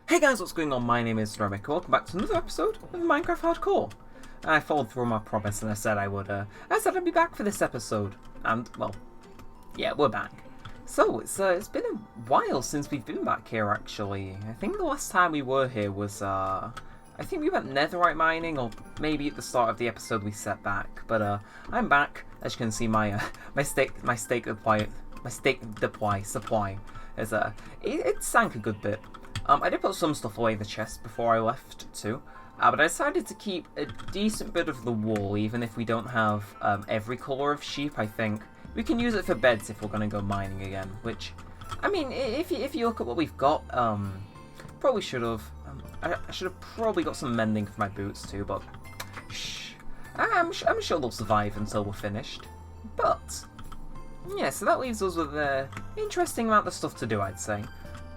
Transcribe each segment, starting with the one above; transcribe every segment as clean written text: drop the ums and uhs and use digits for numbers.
Hey guys, what's going on? My name is Neremik. Welcome back to another episode of Minecraft Hardcore. I followed through on my promise and I said I would. I said I'd be back for this episode, and well, yeah, we're back. So it's been a while since we've been back here. Actually, I think the last time we were here was I think we went netherite mining, or maybe at the start of the episode we set back. But I'm back. As you can see, my steak supply is it sank a good bit. I did put some stuff away in the chest before I left too, but I decided to keep a decent bit of the wool, even if we don't have every colour of sheep. I think we can use it for beds if we're going to go mining again, which, I mean, if you look at what we've got, probably should have, I should have probably got some mending for my boots too, but shh, I'm sure they'll survive until we're finished. But, yeah, so that leaves us with an interesting amount of stuff to do, I'd say.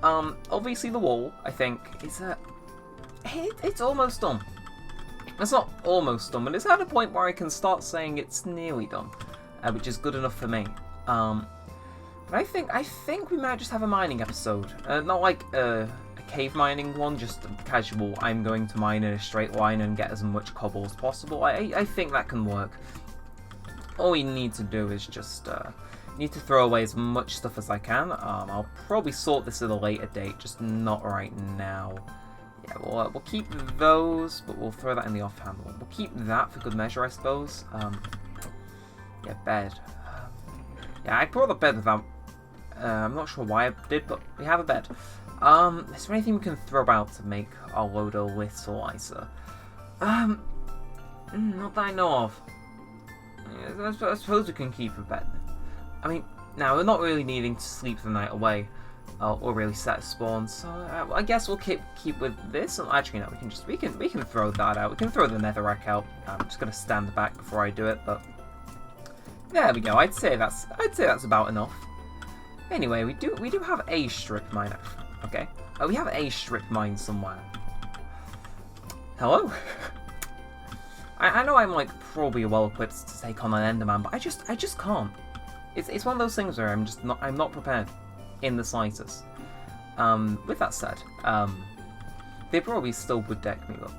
Obviously the wall, I think, is it's almost done. It's not almost done, but it's at a point where I can start saying it's nearly done, which is good enough for me. But I think we might just have a mining episode, not like a cave mining one, just casual. I'm going to mine in a straight line and get as much cobble as possible. I think that can work. All we need to do is just need to throw away as much stuff as I can. I'll probably sort this at a later date, just not right now. Yeah, we'll keep those, but we'll throw that in the offhand. We'll keep that for good measure, I suppose. Yeah, bed. Yeah, I brought the bed without. I'm not sure why I did, but we have a bed. Is there anything we can throw out to make our load a little lighter? Not that I know of. Yeah, I suppose we can keep a bed. I mean, now we're not really needing to sleep the night away, or really set a spawn. So I guess we'll keep with this. Actually, no, we can throw that out. We can throw the netherrack out. I'm just gonna stand back before I do it, but there we go. I'd say that's about enough. Anyway, we do have a strip mine. Okay, we have a strip mine somewhere. Hello. I know I'm like probably well equipped to take on an Enderman, but I just can't. It's one of those things where I'm not prepared in the slightest. With that said, they probably still would deck me up.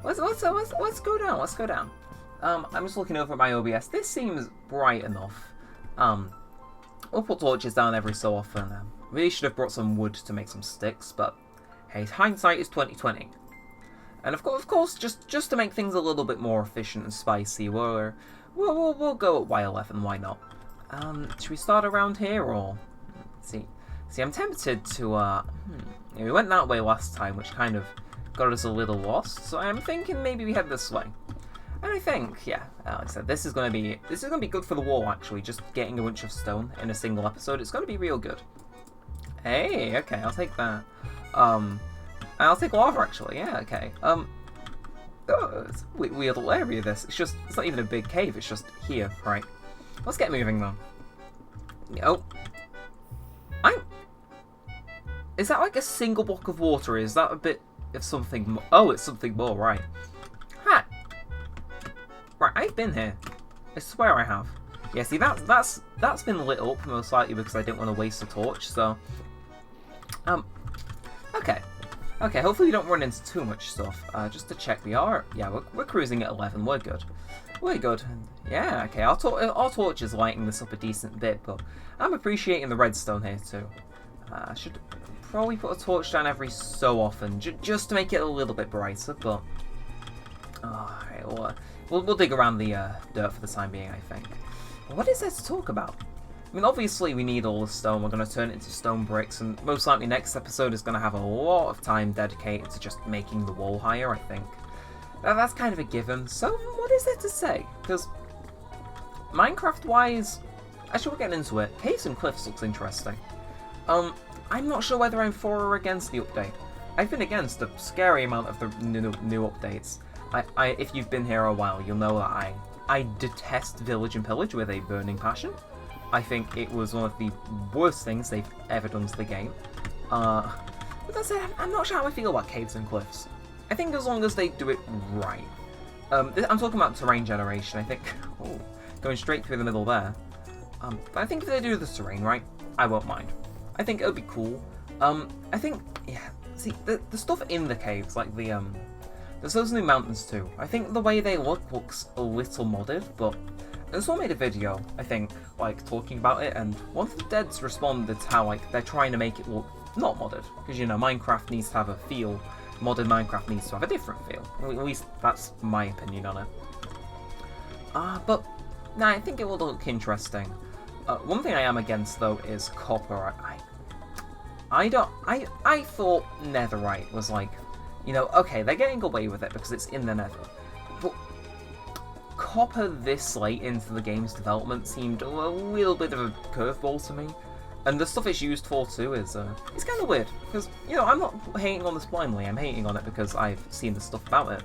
Let's go down. Let's go down. I'm just looking over at my OBS. This seems bright enough. We'll put torches down every so often. Really should have brought some wood to make some sticks, but hey, hindsight is 20/20. And of course, just to make things a little bit more efficient and spicy, we'll go at Y11. Why not? Should we start around here, or see? I'm tempted to we went that way last time, which kind of got us a little lost. So I'm thinking maybe we head this way. And I think, yeah, like I said, this is gonna be good for the wall. Actually, just getting a bunch of stone in a single episode, it's gonna be real good. Hey, okay, I'll take that. I'll take lava actually. Yeah, okay. Oh, it's a weird little area. It's not even a big cave. It's just here, right? Let's get moving though. Oh, is that like a single block of water? Is that a bit of something more? Oh, it's something more, right? Ha! Right, I've been here. I swear I have. Yeah, see that's been lit up most likely because I didn't want to waste a torch. So, okay. Okay, hopefully we don't run into too much stuff. Just to check, we're cruising at 11. We're good. We're good. Yeah, okay. Our torch is lighting this up a decent bit, but I'm appreciating the redstone here too. I should probably put a torch down every so often, just to make it a little bit brighter. But alright, we'll dig around the dirt for the time being, I think. But what is there to talk about? I mean, obviously we need all the stone. We're going to turn it into stone bricks, and most likely next episode is going to have a lot of time dedicated to just making the wall higher, I think. That's kind of a given. So, what is there to say? Because, Minecraft-wise, actually we're getting into it. Caves and Cliffs looks interesting. I'm not sure whether I'm for or against the update. I've been against a scary amount of the new updates. If you've been here a while, you'll know that I detest Village and Pillage with a burning passion. I think it was one of the worst things they've ever done to the game. But that said, I'm not sure how I feel about Caves and Cliffs. I think as long as they do it right. I'm talking about terrain generation, I think. Oh, going straight through the middle there. But I think if they do the terrain right, I won't mind. I think it would be cool. I think, yeah, see, the stuff in the caves, like there's those new mountains too. I think the way they looks a little modded, but someone made a video, I think, like, talking about it, and one of the Deads responded to how, like, they're trying to make it look not modded, because, you know, Minecraft needs to have a feel, modded Minecraft needs to have a different feel. At least that's my opinion on it. But, nah, I think it will look interesting. One thing I am against, though, is copper. I thought netherite was, like, you know, okay, they're getting away with it because it's in the nether, but copper this late into the game's development seemed a little bit of a curveball to me. And the stuff it's used for too is it's kind of weird, because, you know, I'm not hating on this blindly, I'm hating on it because I've seen the stuff about it.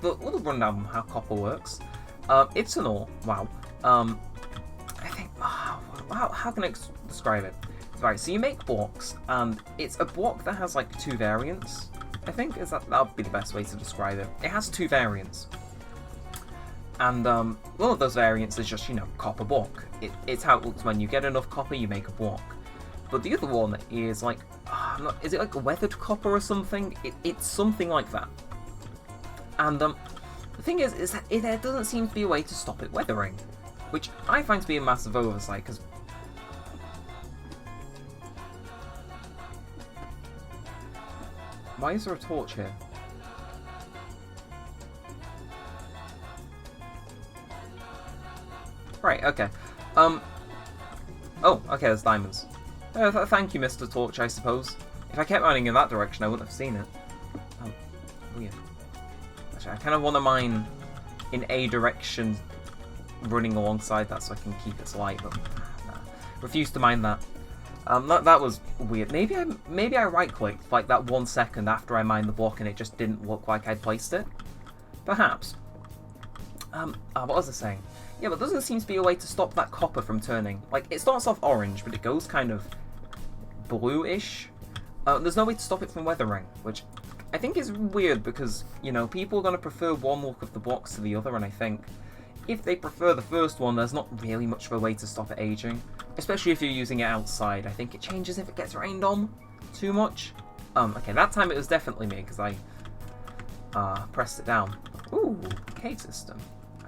But we'll run down how copper works. It's an ore, wow. I think, how can I describe it? Right, so you make blocks, and it's a block that has like 2 variants, I think, that would be the best way to describe it. It has 2 variants. And one of those variants is just, you know, copper block. It's how it looks when you get enough copper, you make a block. But the other one is like, is it like weathered copper or something? It's something like that. And the thing is that there doesn't seem to be a way to stop it weathering, which I find to be a massive oversight, because why is there a torch here? Right, okay. Oh, okay, there's diamonds. Thank you, Mr. Torch, I suppose. If I kept running in that direction, I wouldn't have seen it. Oh, weird. Actually, I kind of want to mine in a direction, running alongside that so I can keep its light, but nah. Refuse to mine that. That was weird. Maybe I right-clicked like that 1 second after I mined the block and it just didn't look like I'd placed it. Perhaps. What was I saying? Yeah, but there doesn't seem to be a way to stop that copper from turning. Like, it starts off orange, but it goes kind of bluish. There's no way to stop it from weathering, which I think is weird because, you know, people are going to prefer one look of the blocks to the other, and I think if they prefer the first one, there's not really much of a way to stop it aging. Especially if you're using it outside. I think it changes if it gets rained on too much. Okay, that time it was definitely me, because I pressed it down. Ooh, cave system.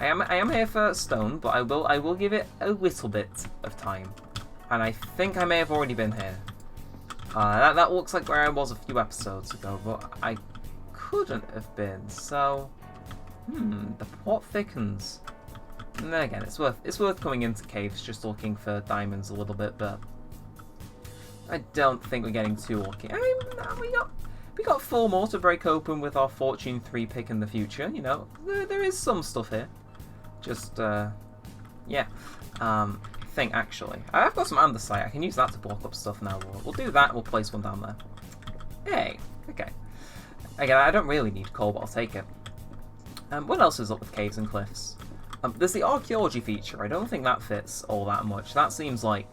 I am here for stone, but I will give it a little bit of time. And I think I may have already been here. That looks like where I was a few episodes ago, but I couldn't have been, so the plot thickens. And then again, it's worth coming into caves just looking for diamonds a little bit, but I don't think we're getting too lucky. I mean, we got 4 more to break open with our Fortune 3 pick in the future. You know, there is some stuff here. Just yeah. Thing actually, I've got some andesite. I can use that to block up stuff now. We'll do that. We'll place one down there. Hey, okay. Again, I don't really need coal, but I'll take it. What else is up with caves and cliffs? There's the archaeology feature. I don't think that fits all that much. That seems like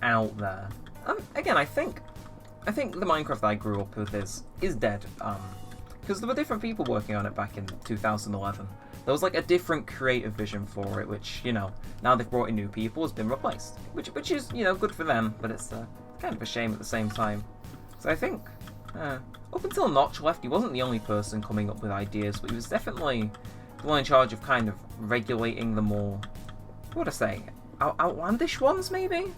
out there. Again, I think the Minecraft I grew up with is dead. Because there were different people working on it back in 2011. There was like a different creative vision for it, which, you know, now they've brought in new people, has been replaced. Which is, you know, good for them, but it's kind of a shame at the same time. So I think, up until Notch left, he wasn't the only person coming up with ideas, but he was definitely the one in charge of kind of regulating the more, what would I say, outlandish ones, maybe?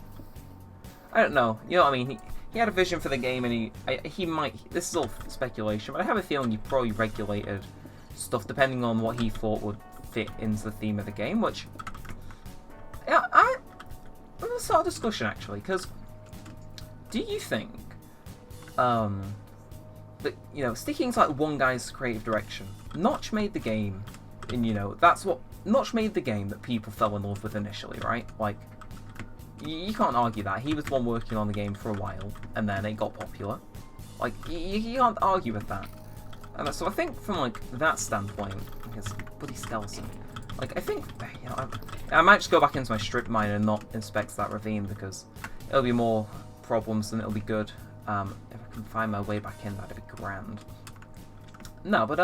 I don't know. You know what I mean? He had a vision for the game, and he might, this is all speculation, but I have a feeling he probably regulated stuff depending on what he thought would fit into the theme of the game, which, yeah, let's start a discussion actually, because do you think that, you know, sticking to like one guy's creative direction, Notch made the game, and, you know, that's what Notch made the game that people fell in love with initially, right? Like, you can't argue that. He was the one working on the game for a while, and then it got popular. Like, you can't argue with that. And so I think from, like, that standpoint, I guess, bloody skeleton. Like, I think, you know, I might just go back into my strip mine and not inspect that ravine, because it'll be more problems than it'll be good. If I can find my way back in, that'd be grand. No, but,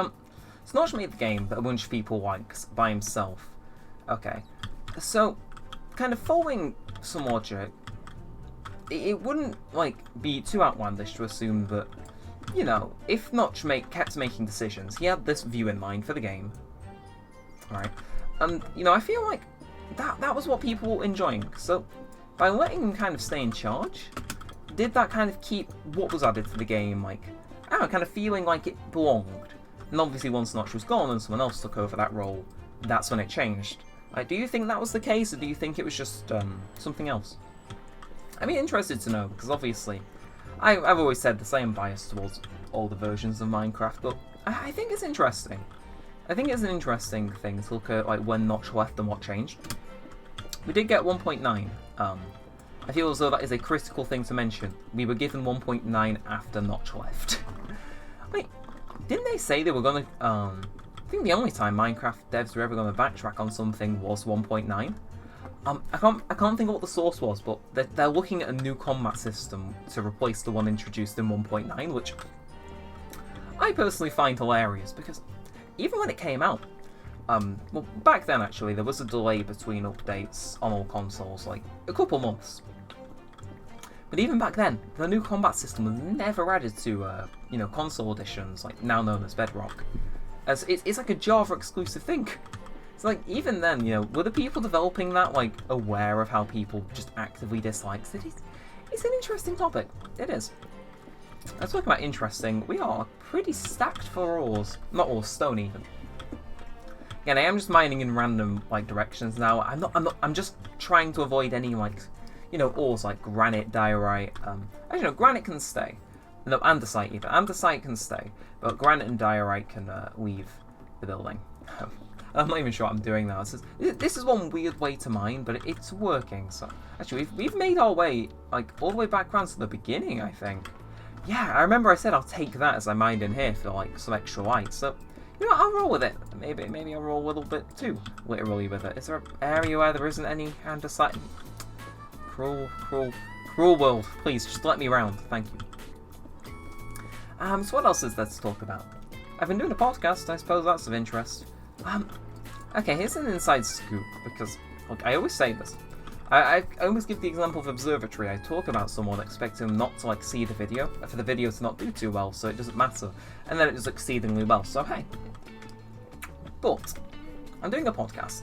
it's not just made the game that a bunch of people likes by himself. Okay. So, kind of following some logic, it wouldn't, like, be too outlandish to assume that, you know, if Notch kept making decisions, he had this view in mind for the game. Right? And, you know, I feel like that was what people were enjoying. So, by letting him kind of stay in charge, did that kind of keep what was added to the game, like, I don't know, kind of feeling like it belonged. And obviously once Notch was gone and someone else took over that role, that's when it changed. Like, do you think that was the case, or do you think it was just something else? I'd be interested to know, because obviously, I've always said the same bias towards all the versions of Minecraft, but I think it's interesting. I think it's an interesting thing to look at, like, when Notch left and what changed. We did get 1.9. I feel as though that is a critical thing to mention. We were given 1.9 after Notch left. Wait, didn't they say they were gonna, I think the only time Minecraft devs were ever gonna backtrack on something was 1.9. I can't think of what the source was, but they're looking at a new combat system to replace the one introduced in 1.9, which I personally find hilarious, because even when it came out, well, back then actually, there was a delay between updates on all consoles, like a couple months. But even back then, the new combat system was never added to, you know, console editions, like now known as Bedrock, as it's like a Java exclusive thing. So, like, even then, you know, were the people developing that, like, aware of how people just actively dislike it? It's an interesting topic. It is. Let's talk about interesting. We are pretty stacked for ores. Not ores, stone even. Again, I am just mining in random, like, directions now. I'm just trying to avoid any, like, you know, ores like granite, diorite. Actually, no, granite can stay. No, andesite even. Andesite can stay. But granite and diorite can leave the building. I'm not even sure what I'm doing now. This is one weird way to mine, but it's working. So actually, we've made our way, like, all the way back around to the beginning, I think. Yeah, I remember I said I'll take that as I mined in here for, like, some extra light. So, you know, I'll roll with it. Maybe I'll roll a little bit too literally with it. Is there an area where there isn't any andesite? Cruel world. Please, just let me round. Thank you. So what else is there to talk about? I've been doing a podcast. I suppose that's of interest. Okay, here's an inside scoop, because, look, I always say this. I always give the example of Observatory. I talk about someone, expecting them not to, like, see the video, for the video to not do too well, so it doesn't matter. And then it does exceedingly well, so hey. But, I'm doing a podcast.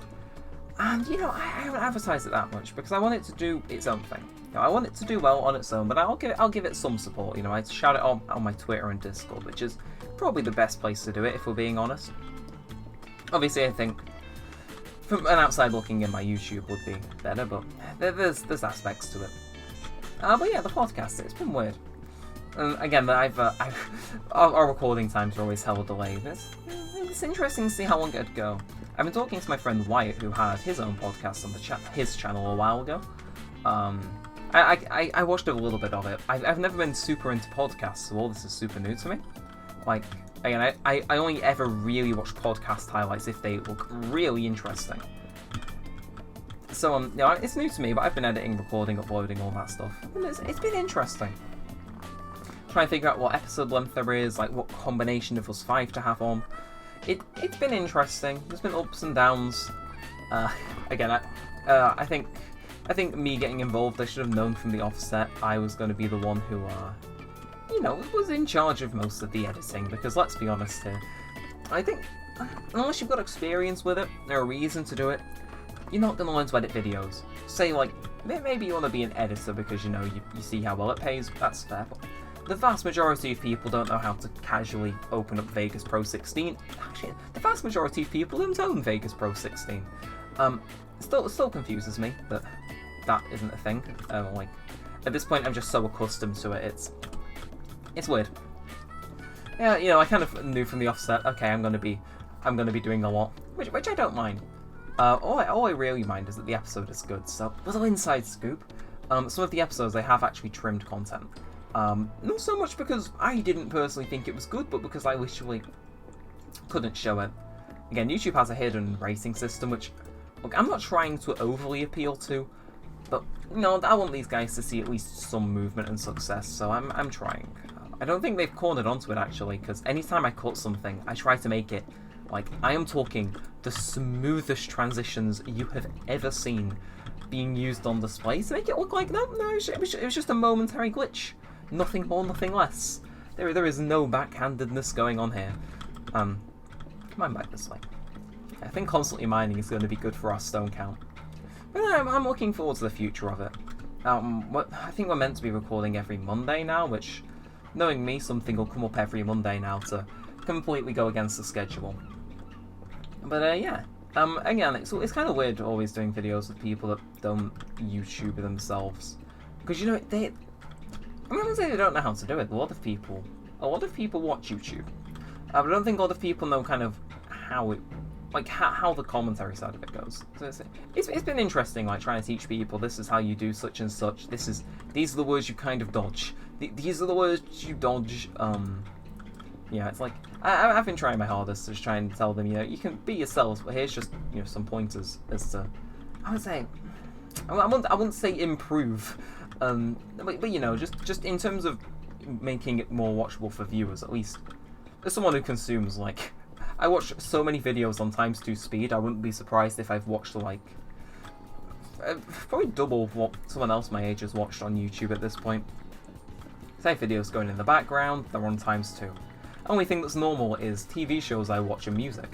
And, you know, I haven't advertised it that much, because I want it to do its own thing. You know, I want it to do well on its own, but I'll give it some support. You know, I shout it on my Twitter and Discord, which is probably the best place to do it, if we're being honest. Obviously, I think from an outside looking in, my YouTube would be better, but there's aspects to it. But yeah, the podcast, it's been weird. And again, our recording times are always hella delayed. It's interesting to see how long it'd go. I've been talking to my friend Wyatt, who had his own podcast on his channel a while ago. I watched a little bit of it. I've never been super into podcasts, so all this is super new to me. Like, again, I only ever really watch podcast highlights if they look really interesting. So, you know, it's new to me, but I've been editing, recording, uploading, all that stuff. And it's been interesting. Trying to figure out what episode length there is, like what combination of us 5 to have on. It's been interesting. There's been ups and downs. Again, I think me getting involved, I should have known from the offset I was going to be the one who, you know, was in charge of most of the editing, because let's be honest here, I think, unless you've got experience with it, or a reason to do it, you're not going to learn to edit videos. Say, like, maybe you want to be an editor because, you know, you see how well it pays, that's fair, but the vast majority of people don't know how to casually open up Vegas Pro 16. Actually, the vast majority of people don't own Vegas Pro 16. It still confuses me that that isn't a thing. Like, at this point, I'm just so accustomed to it, it's weird. Yeah, you know, I kind of knew from the offset, okay, I'm gonna be doing a lot, which I don't mind. All I really mind is that the episode is good. So, little inside scoop. Some of the episodes they have actually trimmed content. Not so much because I didn't personally think it was good, but because I literally couldn't show it. Again, YouTube has a hidden rating system, which, look, I'm not trying to overly appeal to, but, you know, I want these guys to see at least some movement and success, so I'm trying. I don't think they've cornered onto it, actually, because anytime I cut something, I try to make it, like, I am talking the smoothest transitions you have ever seen. being used on display to make it look like that. No, it was just a momentary glitch. Nothing more, nothing less. There is no backhandedness going on here. Mine back this way. I think constantly mining is going to be good for our stone count. But I'm looking forward to the future of it. I think we're meant to be recording every Monday now, which, knowing me, something will come up every Monday now to completely go against the schedule. But yeah, again, it's kind of weird always doing videos with people that don't YouTube themselves, because I'm not gonna say they don't know how to do it. A lot of people watch YouTube, but I don't think a lot of people know kind of how the commentary side of it goes. So it's been interesting, like trying to teach people this is how you do such and such. These are the words you kind of dodge. These are the words you dodge. Yeah, it's like I've been trying my hardest to just try and tell them, you can be yourselves, but here's just some pointers as to, I wouldn't say improve, but just in terms of making it more watchable for viewers, at least as someone who consumes, like, I watch so many videos on ×2 speed. I wouldn't be surprised if I've watched probably double what someone else my age has watched on YouTube at this point. Say videos going in the background, they're on ×2. Only thing that's normal is TV shows I watch and music.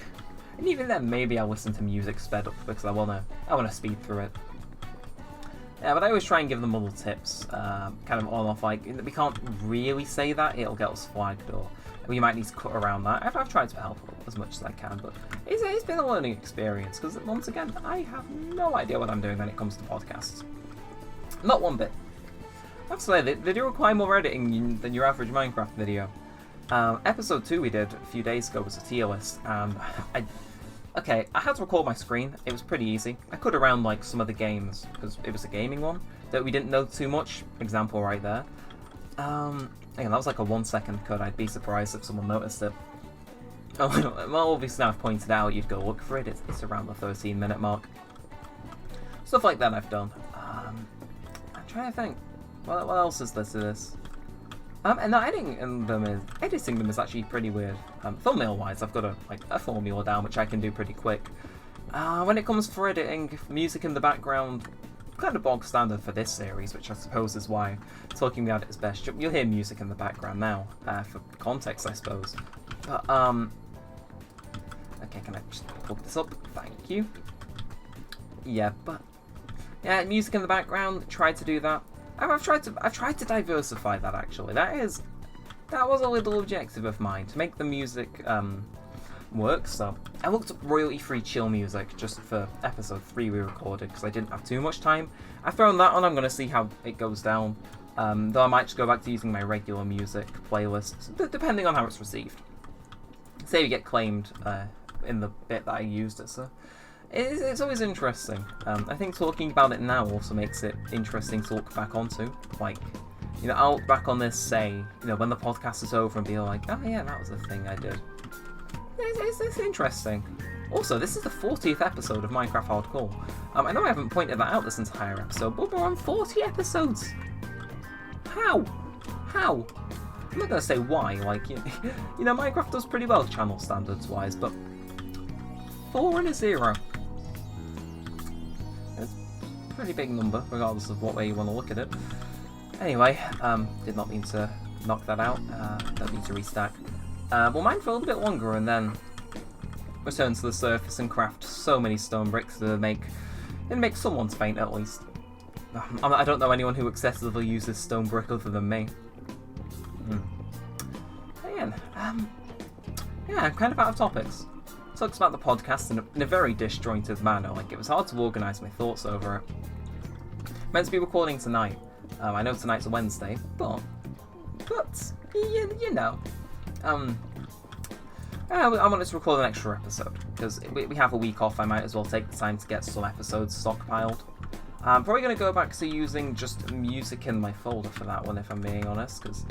And even then, maybe I'll listen to music sped up because I wanna speed through it. Yeah, but I always try and give them little tips, kind of on off, like, we can't really say that, it'll get us flagged, or we might need to cut around that. I've tried to help as much as I can, but it's been a learning experience, because once again, I have no idea what I'm doing when it comes to podcasts. Not one bit. I have to say, they do require more editing than your average Minecraft video. Episode 2 we did a few days ago was a tier list, and I had to record my screen. It was pretty easy. I cut around like some of the games, because it was a gaming one, that we didn't know too much. Example right there. Again, that was like a 1-second cut. I'd be surprised if someone noticed it. Well, obviously now I've pointed out, you'd go look for it. It's around the 13-minute mark. Stuff like that I've done. I'm trying to think. What else is there to this? And editing them is actually pretty weird. Thumbnail-wise, I've got a formula down, which I can do pretty quick. When it comes for editing, music in the background, kind of bog standard for this series, which I suppose is why talking about it is best. You'll hear music in the background now, for context, I suppose. But, okay, can I just plug this up? Thank you. Yeah, music in the background, tried to do that. I've tried to diversify that, actually. That was a little objective of mine, to make the music work. So I looked up royalty-free chill music just for episode 3 we recorded, because I didn't have too much time. I've thrown that on. I'm going to see how it goes down, though I might just go back to using my regular music playlists, depending on how it's received. Say we get claimed in the bit that I used it, so it's always interesting. I think talking about it now also makes it interesting to look back onto. Like, I'll look back on this, say, when the podcast is over, and be like, oh yeah, that was the thing I did. It's interesting. Also, this is the 40th episode of Minecraft Hardcore. I know I haven't pointed that out this entire episode, but we're on 40 episodes. How? I'm not gonna say why. Like, Minecraft does pretty well channel standards wise, but 4 and a 0. It's a pretty big number, regardless of what way you want to look at it. Anyway, did not mean to knock that out. Don't need to restack. We'll mine for a little bit longer and then return to the surface and craft so many stone bricks to make someone's paint at least. I don't know anyone who excessively uses stone brick other than me. Again, yeah, I'm kind of out of topics. Talks about the podcast in a very disjointed manner. Like, it was hard to organise my thoughts over it. Meant to be recording tonight. I know tonight's a Wednesday, but I wanted to record an extra episode, because we have a week off. I might as well take the time to get some episodes stockpiled. I'm probably going to go back to using just music in my folder for that one, if I'm being honest, because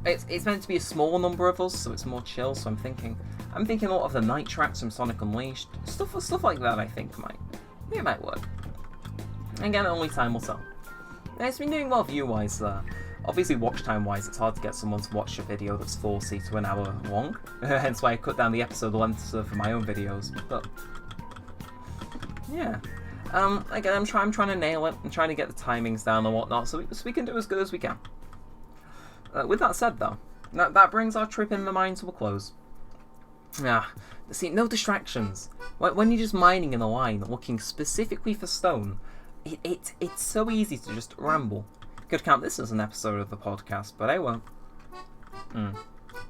it's meant to be a small number of us, so it's more chill. So I'm thinking a lot of the night tracks from Sonic Unleashed, stuff like that. I think might work. Again, only time will tell. It's been doing well view-wise there. Obviously, watch time-wise, it's hard to get someone to watch a video that's 40 to an hour long. Hence why I cut down the episode length for my own videos. But yeah, Again, I'm trying to nail it. I'm trying to get the timings down and whatnot, so we can do as good as we can. With that said, though, that brings our trip in the mine to a close. See, no distractions. When you're just mining in a line, looking specifically for stone, it's so easy to just ramble. Could count this as an episode of the podcast, but I won't.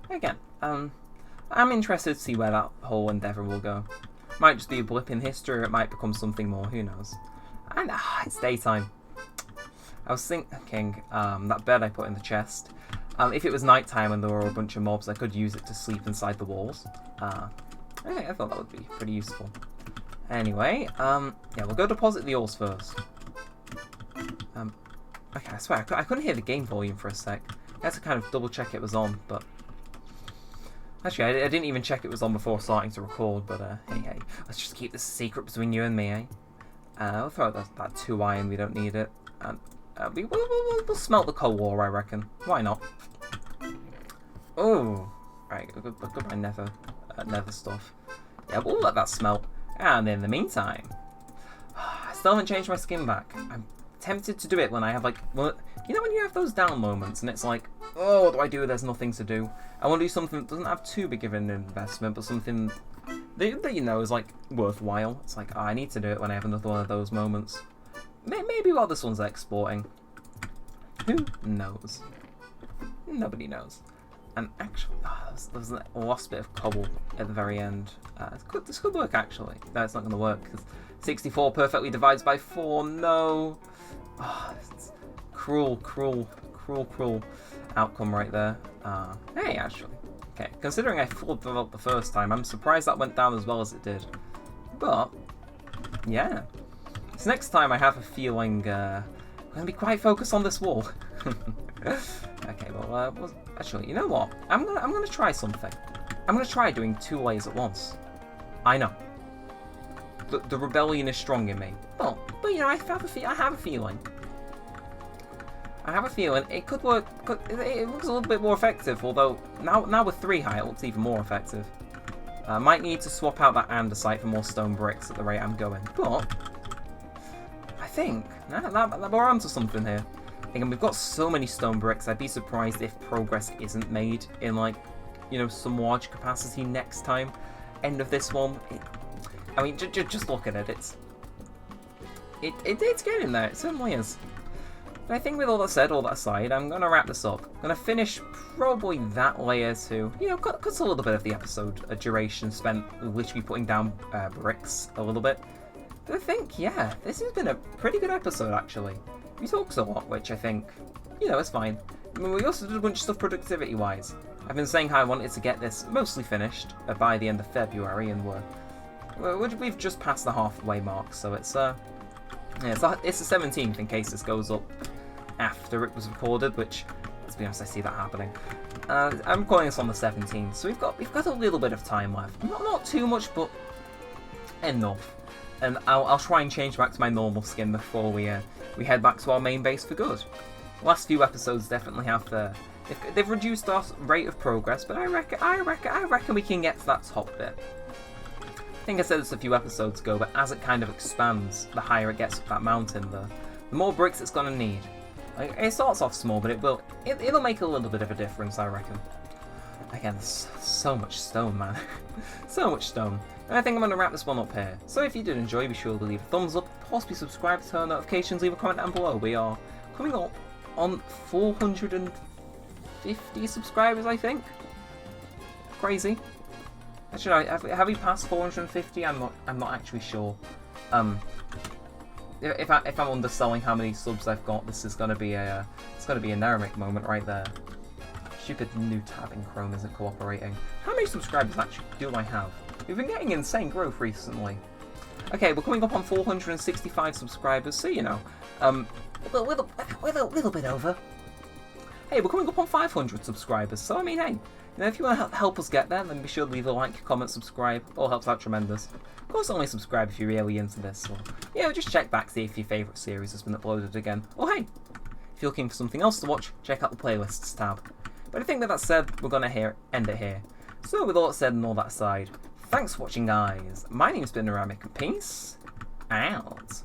Again, I'm interested to see where that whole endeavour will go. Might just be a blip in history, or it might become something more, who knows. And it's daytime. I was thinking, that bed I put in the chest, if it was nighttime and there were a bunch of mobs, I could use it to sleep inside the walls. I thought that would be pretty useful. Anyway, we'll go deposit the ores first. Okay, I swear, I couldn't hear the game volume for a sec. I had to kind of double check it was on, but... Actually, I didn't even check it was on before starting to record, but hey, let's just keep this a secret between you and me, eh? We'll throw that 2 iron, we don't need it. We'll smelt the coal ore, I reckon. Why not? Oh, right, goodbye nether stuff. Yeah, we'll let that smelt. And in the meantime, I still haven't changed my skin back. I'm tempted to do it when I have when you have those down moments and it's like, oh, what do I do? There's nothing to do. I want to do something that doesn't have too big of an investment, but something that you know is like worthwhile. It's like, I need to do it when I have another one of those moments. Maybe while this one's exporting. Who knows? Nobody knows. And actually, there's a last bit of cobble at the very end. This could work, actually. No, it's not going to work, because 64 perfectly divides by 4. No! It's cruel outcome right there. Hey, actually. Okay, considering I floored the vault the first time, I'm surprised that went down as well as it did. But, yeah. So next time I have a feeling I'm going to be quite focused on this wall. Okay, well, actually, you know what? I'm gonna try something. I'm gonna try doing 2 layers at once. I know. The rebellion is strong in me. But you know, I have a feeling. I have a feeling it could work. It looks a little bit more effective. Although now with 3 high, it looks even more effective. I might need to swap out that andesite for more stone bricks at the rate I'm going. But I think we're onto something here. Again, we've got so many stone bricks, I'd be surprised if progress isn't made in, some large capacity next time. End of this one. I mean, just look at it. It's getting there. It certainly is. But I think with all that said, all that aside, I'm going to wrap this up. I'm going to finish probably that layer to, cuts a little bit of the episode duration spent literally putting down bricks a little bit. But I think, yeah, this has been a pretty good episode, actually. We talked a lot, which I think, is fine. I mean, we also did a bunch of stuff productivity-wise. I've been saying how I wanted to get this mostly finished by the end of February, and we've just passed the halfway mark, so it's the 17th in case this goes up after it was recorded, which, let's be honest, I see that happening. I'm recording this on the 17th, so we've got a little bit of time left. Not too much, but enough. And I'll try and change back to my normal skin before we head back to our main base for good. Last few episodes definitely have they've reduced our rate of progress, but I reckon we can get to that top bit. I think I said this a few episodes ago, but as it kind of expands, the higher it gets up that mountain, the more bricks it's gonna need. It starts off small, but it'll make a little bit of a difference, I reckon. Again, there's so much stone, man. So much stone. And I think I'm going to wrap this one up here. So if you did enjoy, be sure to leave a thumbs up, possibly subscribe, turn notifications, leave a comment down below. We are coming up on 450 subscribers, I think. Crazy. Actually, have we passed 450? I'm not actually sure. If I'm underselling how many subs I've got, this is going to be a Neremik moment right there. Stupid new tab in Chrome isn't cooperating. How many subscribers actually do I have? We've been getting insane growth recently. Okay, we're coming up on 465 subscribers, so we're a little bit over. Hey, we're coming up on 500 subscribers, so I mean, hey, if you want to help us get there, then be sure to leave a like, comment, subscribe. All helps out tremendous. Of course, only subscribe if you're really into this, or just check back, see if your favourite series has been uploaded again. Or hey, if you're looking for something else to watch, check out the playlists tab. But I think with that said, we're going to end it here. So with all that said and all that aside, thanks for watching, guys. My name's been Neremik. Peace out.